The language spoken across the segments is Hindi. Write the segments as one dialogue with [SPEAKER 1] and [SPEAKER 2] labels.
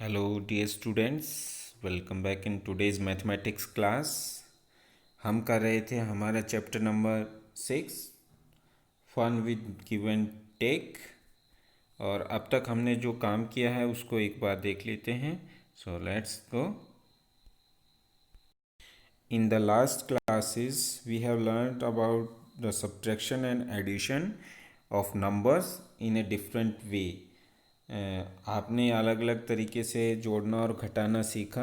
[SPEAKER 1] Hello, dear students. Welcome back in today's mathematics class. हम कर रहे थे हमारा chapter number 6 fun with give and take. और अब तक हमने जो काम किया है उसको एक बार देख लेते हैं। So let's go. In the last classes, we have learned about the subtraction and addition of numbers in a different way. आपने अलग अलग तरीके से जोड़ना और घटाना सीखा,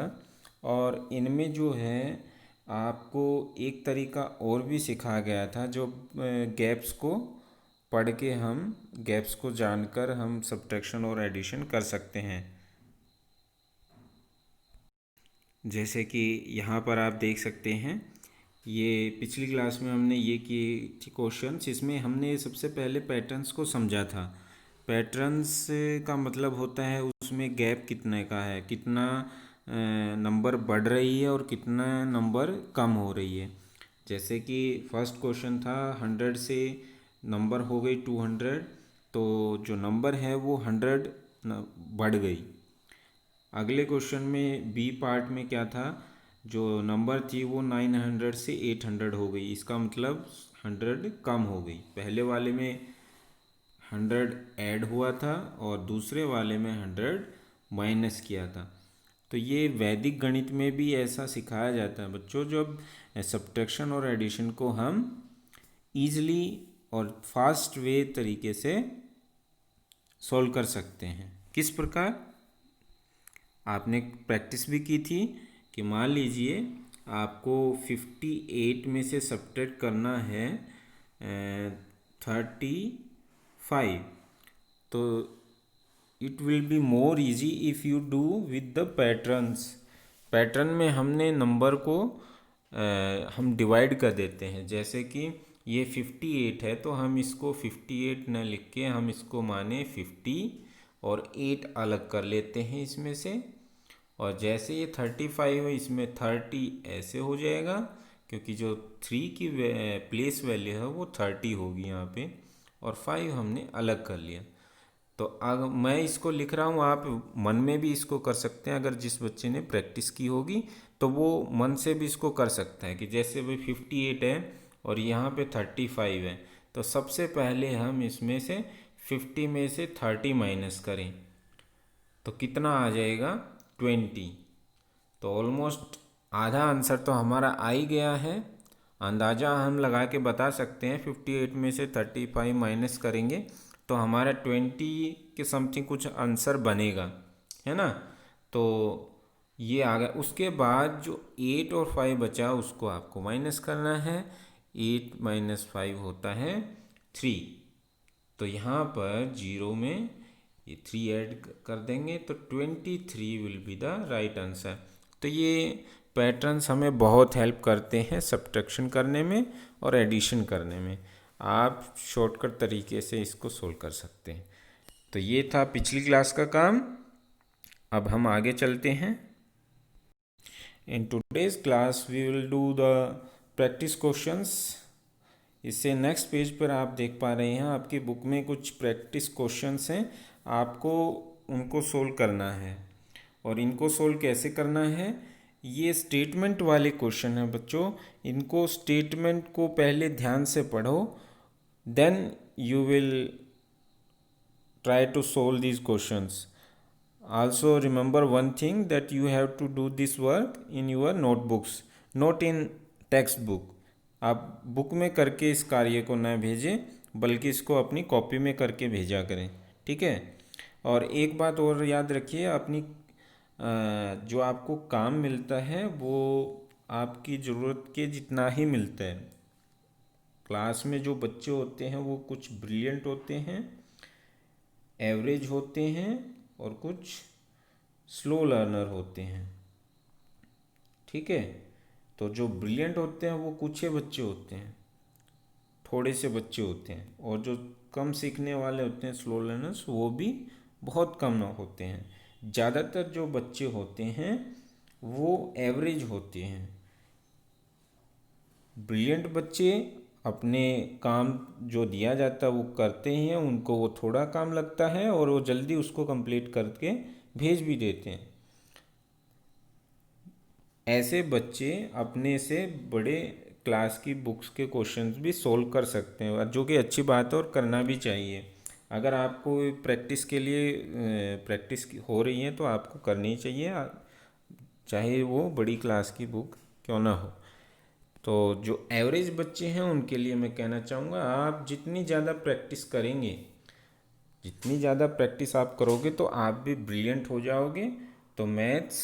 [SPEAKER 1] और इनमें जो है आपको एक तरीका और भी सिखाया गया था, जो गैप्स को पढ़ के हम गैप्स को जानकर हम सब्ट्रैक्शन और एडिशन कर सकते हैं। जैसे कि यहाँ पर आप देख सकते हैं, ये पिछली क्लास में हमने ये किए थी क्वेश्चंस। इसमें हमने सबसे पहले पैटर्न्स को समझा था। पैटर्न्स का मतलब होता है उसमें गैप कितने का है, कितना नंबर बढ़ रही है और कितना नंबर कम हो रही है। जैसे कि फर्स्ट क्वेश्चन था 100 से नंबर हो गई 200, तो जो नंबर है वो 100 बढ़ गई। अगले क्वेश्चन में बी पार्ट में क्या था, जो नंबर थी वो 900 से 800 हो गई। इसका मतलब 100 कम हो गई। पहले वाले में 100 ऐड हुआ था और दूसरे वाले में 100 माइनस किया था। तो ये वैदिक गणित में भी ऐसा सिखाया जाता है बच्चों, जब सब्ट्रैक्शन और एडिशन को हम ईजिली और फास्ट वे तरीके से सॉल्व कर सकते हैं। किस प्रकार, आपने प्रैक्टिस भी की थी कि मान लीजिए आपको 58 में से सब्ट्रैक्ट करना है 35, तो it will be more easy if you do with the patterns. Pattern में हमने नंबर को हम डिवाइड कर देते हैं। जैसे कि ये 58 है, तो हम इसको 58 न लिख के हम इसको माने 50 और 8 अलग कर लेते हैं इसमें से। और जैसे ये 35 है, इसमें 30 ऐसे हो जाएगा, क्योंकि जो 3 की प्लेस वैल्यू है वो 30 होगी यहाँ पे, और 5 हमने अलग कर लिया। तो अगर मैं इसको लिख रहा हूँ, आप मन में भी इसको कर सकते हैं। अगर जिस बच्चे ने प्रैक्टिस की होगी तो वो मन से भी इसको कर सकता है कि जैसे भाई 58 है और यहाँ पे 35 है, तो सबसे पहले हम इसमें से 50 में से 30 माइनस करें तो कितना आ जाएगा 20। तो ऑलमोस्ट आधा आंसर तो हमारा आ ही गया है। अंदाज़ा हम लगा के बता सकते हैं, 58 में से 35 माइनस करेंगे तो हमारा 20 के समथिंग कुछ आंसर बनेगा, है ना। तो ये आ गया। उसके बाद जो 8 और 5 बचा उसको आपको माइनस करना है। 8 माइनस 5 होता है 3। तो यहाँ पर जीरो में ये 3 ऐड कर देंगे तो 23 will be the right answer. तो ये पैटर्न्स हमें बहुत हेल्प करते हैं सब्ट्रैक्शन करने में और एडिशन करने में। आप शॉर्टकट तरीके से इसको सोल्व कर सकते हैं। तो ये था पिछली क्लास का काम। अब हम आगे चलते हैं। इन today's class we will do the practice questions. इससे नेक्स्ट पेज पर आप देख पा रहे हैं, आपकी बुक में कुछ प्रैक्टिस क्वेश्चंस हैं, आपको उनको सोल्व करना है। और इनको सोल्व कैसे करना है, ये स्टेटमेंट वाले क्वेश्चन हैं बच्चों। इनको स्टेटमेंट को पहले ध्यान से पढ़ो, then you will try to solve these questions. Also remember one thing, that you have to do this work in your notebooks, not in textbook. आप बुक में करके इस कार्य को न भेजें, बल्कि इसको अपनी कॉपी में करके भेजा करें, ठीक है। और एक बात और याद रखिए, अपनी जो आपको काम मिलता है वो आपकी ज़रूरत के जितना ही मिलता है। क्लास में जो बच्चे होते हैं वो कुछ ब्रिलियंट होते हैं, एवरेज होते हैं, और कुछ स्लो लर्नर होते हैं, ठीक है। तो जो ब्रिलियंट होते हैं वो कुछ ही बच्चे होते हैं, थोड़े से बच्चे होते हैं, और जो कम सीखने वाले होते हैं स्लो लर्नर्स, वो भी बहुत कम होते हैं। ज़्यादातर जो बच्चे होते हैं वो एवरेज होते हैं। ब्रिलियंट बच्चे अपने काम जो दिया जाता है वो करते हैं, उनको वो थोड़ा काम लगता है और वो जल्दी उसको कंप्लीट करके भेज भी देते हैं। ऐसे बच्चे अपने से बड़े क्लास की बुक्स के क्वेश्चंस भी सोल्व कर सकते हैं, और जो कि अच्छी बात है और करना भी चाहिए। अगर आपको प्रैक्टिस के लिए प्रैक्टिस हो रही है तो आपको करनी चाहिए, चाहे वो बड़ी क्लास की बुक क्यों ना हो। तो जो एवरेज बच्चे हैं उनके लिए मैं कहना चाहूँगा, आप जितनी ज़्यादा प्रैक्टिस करेंगे, जितनी ज़्यादा प्रैक्टिस आप करोगे तो आप भी ब्रिलियंट हो जाओगे। तो मैथ्स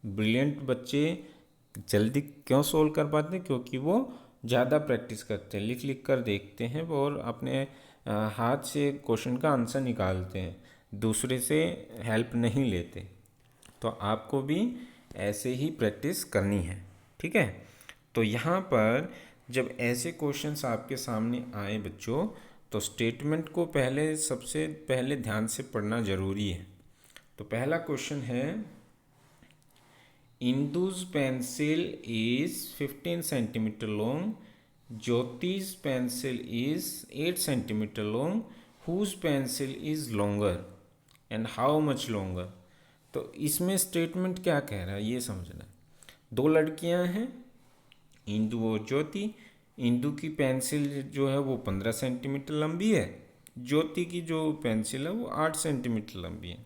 [SPEAKER 1] ब्रिलियंट बच्चे जल्दी क्यों सोल्व कर पाते हैं? क्योंकि वो ज़्यादा प्रैक्टिस करते हैं, लिख लिख कर देखते हैं और अपने हाथ से क्वेश्चन का आंसर निकालते हैं, दूसरे से हेल्प नहीं लेते। तो आपको भी ऐसे ही प्रैक्टिस करनी है, ठीक है। तो यहाँ पर जब ऐसे क्वेश्चंस आपके सामने आए बच्चों, तो स्टेटमेंट को पहले सबसे पहले ध्यान से पढ़ना ज़रूरी है। तो पहला क्वेश्चन है, Indu's pencil is 15 centimetre long, Jyoti's pencil is 8 centimetre long, whose pencil is longer and how much longer. तो इसमें स्टेटमेंट क्या कह रहा है ये समझना है। दो लड़कियां हैं, इंदु और ज्योति। इंदु की पेंसिल जो है वो 15 सेंटीमीटर लंबी है, ज्योति की जो पेंसिल है वो 8 सेंटीमीटर लंबी है।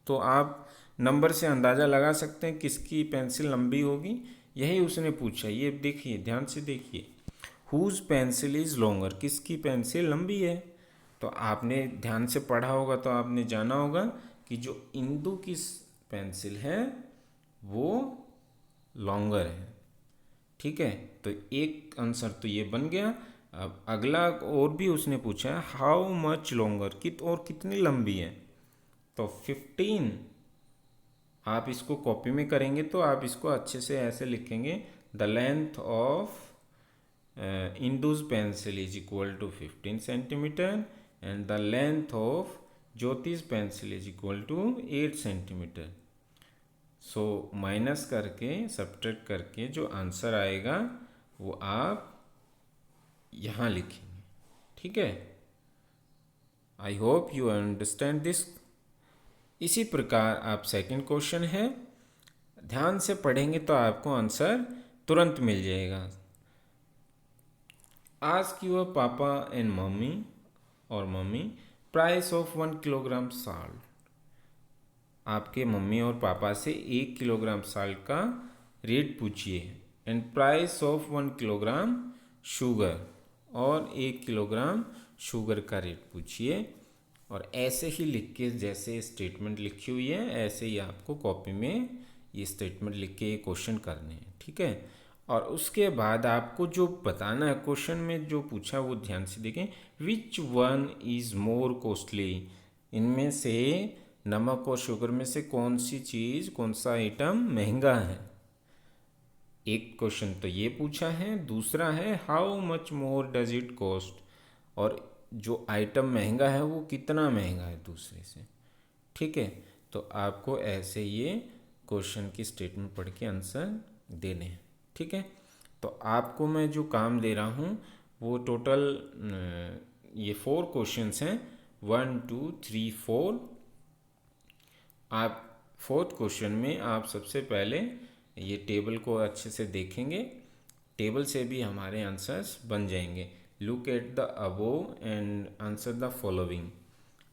[SPEAKER 1] तो आप नंबर से अंदाज़ा लगा सकते हैं किसकी पेंसिल लंबी होगी, यही उसने पूछा। ये देखिए, ध्यान से देखिए, हुज पेंसिल इज़ लॉन्गर, किसकी पेंसिल लंबी है। तो आपने ध्यान से पढ़ा होगा तो आपने जाना होगा कि जो इंदु की पेंसिल है वो लॉन्गर है, ठीक है। तो एक आंसर तो ये बन गया। अब अगला और भी उसने पूछा है, हाउ मच लॉन्गर, और कितनी लंबी है। तो 15, आप इसको कॉपी में करेंगे तो आप इसको अच्छे से ऐसे लिखेंगे, the length of Indu's pencil is equal to 15 centimetre and the length of Jyoti's pencil is equal to 8 centimetre. So minus करके, सब्ट्रैक्ट करके जो आंसर आएगा वो आप यहाँ लिखेंगे, ठीक है। I hope you understand this. इसी प्रकार आप सेकंड क्वेश्चन है, ध्यान से पढ़ेंगे तो आपको आंसर तुरंत मिल जाएगा। आस्क योर पापा एंड मम्मी और mummy price of 1 kilogram salt. आपके मम्मी और पापा से 1 किलोग्राम साल्ट का रेट पूछिए, and price of 1 kilogram sugar, और 1 किलोग्राम शुगर का रेट पूछिए। और ऐसे ही लिख के, जैसे स्टेटमेंट लिखी हुई है ऐसे ही आपको कॉपी में ये स्टेटमेंट लिख के ये क्वेश्चन करने हैं, ठीक है। और उसके बाद आपको जो बताना है, क्वेश्चन में जो पूछा वो ध्यान से देखें, which one is more costly, इनमें से नमक और शुगर में से कौन सी चीज़, कौन सा आइटम महंगा है। एक क्वेश्चन तो ये पूछा है, दूसरा है how much more does it cost, और जो आइटम महंगा है वो कितना महंगा है दूसरे से, ठीक है। तो आपको ऐसे ये क्वेश्चन की स्टेटमेंट पढ़ के आंसर देने हैं, ठीक है। तो आपको मैं जो काम दे रहा हूँ वो टोटल ये 4 क्वेश्चंस हैं, 1 2 3 4। आप 4th क्वेश्चन में आप सबसे पहले ये टेबल को अच्छे से देखेंगे, टेबल से भी हमारे आंसर्स बन जाएंगे। Look at the above and answer the following.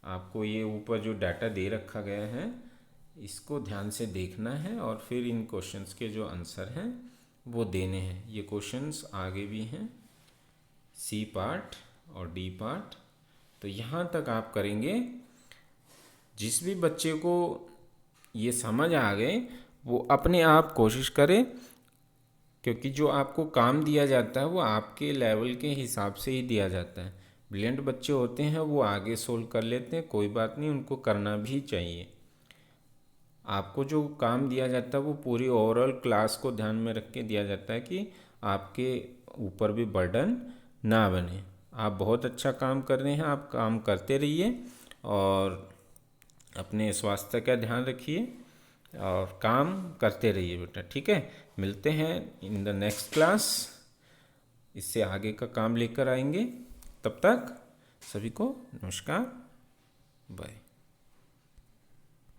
[SPEAKER 1] आपको ये ऊपर जो डाटा दे रखा गया है इसको ध्यान से देखना है और फिर इन क्वेश्चंस के जो आंसर हैं वो देने हैं। ये क्वेश्चंस आगे भी हैं, सी पार्ट और डी पार्ट। तो यहाँ तक आप करेंगे। जिस भी बच्चे को ये समझ आ गए वो अपने आप कोशिश करे, क्योंकि जो आपको काम दिया जाता है वो आपके लेवल के हिसाब से ही दिया जाता है। ब्रिलियंट बच्चे होते हैं वो आगे सोल्व कर लेते हैं, कोई बात नहीं, उनको करना भी चाहिए। आपको जो काम दिया जाता है वो पूरी ओवरऑल क्लास को ध्यान में रख के दिया जाता है कि आपके ऊपर भी बर्डन ना बने। आप बहुत अच्छा काम कर रहे हैं, आप काम करते रहिए और अपने स्वास्थ्य का ध्यान रखिए और काम करते रहिए बेटा, ठीक है। मिलते हैं इन द नेक्स्ट क्लास। इससे आगे का काम लेकर आएंगे। तब तक सभी को नमस्कार, बाय।